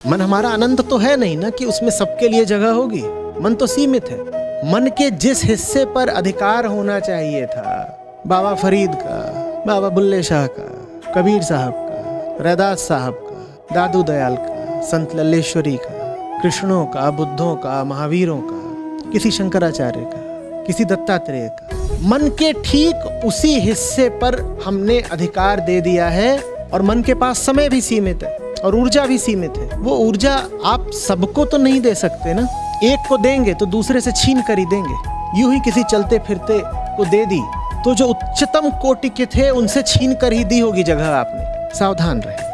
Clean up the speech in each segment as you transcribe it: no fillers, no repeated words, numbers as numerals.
मन हमारा अनंत तो है नहीं ना कि उसमें सबके लिए जगह होगी। मन तो सीमित है। मन के जिस हिस्से पर अधिकार होना चाहिए था, बाबा फरीद का, बाबा बुल्ले शाह का, कबीर साहब का, रैदास साहब का, दादू दयाल का, संत लल्लेश्वरी का, कृष्णों का, बुद्धों का, महावीरों का, किसी शंकराचार्य का, किसी दत्तात्रेय का, मन के ठीक उसी हिस्से पर हमने अधिकार दे दिया है। और मन के पास समय भी सीमित है और ऊर्जा भी सीमित है। वो ऊर्जा आप सबको तो नहीं दे सकते ना। एक को देंगे तो दूसरे से छीन कर ही देंगे। यूं ही किसी चलते फिरते को दे दी तो जो उच्चतम कोटि के थे उनसे छीन कर ही दी होगी जगह आपने। सावधान रहे।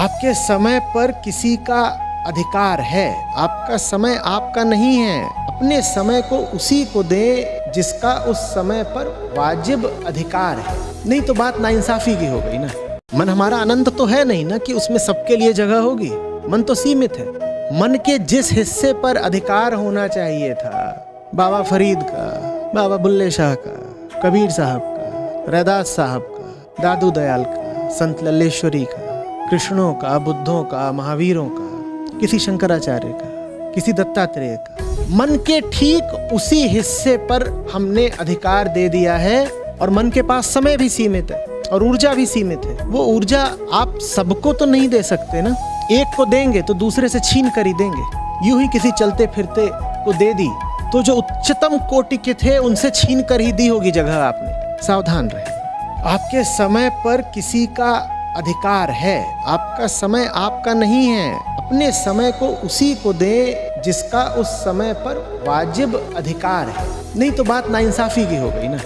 आपके समय पर किसी का अधिकार है, आपका समय आपका नहीं है। अपने समय को उसी को दे जिसका उस समय पर वाजिब अधिकार है। नहीं तो बात नाइंसाफी की हो गई ना। मन हमारा अनंत तो है नहीं ना कि उसमें सबके लिए जगह होगी। मन तो सीमित है। मन के जिस हिस्से पर अधिकार होना चाहिए था, बाबा फरीद का, बाबा बुल्ले शाह का, कबीर साहब का, रैदास साहब का, दादू दयाल का, संत लल्लेश्वरी का, कृष्णों का, बुद्धों का, महावीरों का, किसी शंकराचार्य का, किसी दत्तात्रेय का, मन के ठीक उसी हिस्से पर हमने अधिकार दे दिया है। और मन के पास समय भी सीमित है और ऊर्जा भी सीमित है। वो ऊर्जा आप सबको तो नहीं दे सकते ना। एक को देंगे तो दूसरे से छीन कर ही देंगे। यूं ही किसी चलते फिरते को दे दी तो जो उच्चतम कोटि के थे उनसे छीन कर ही दी होगी जगह आपने। सावधान रहे। आपके समय पर किसी का अधिकार है, आपका समय आपका नहीं है। अपने समय को उसी को दे जिसका उस समय पर वाजिब अधिकार है। नहीं तो बात नाइंसाफी की हो गई ना।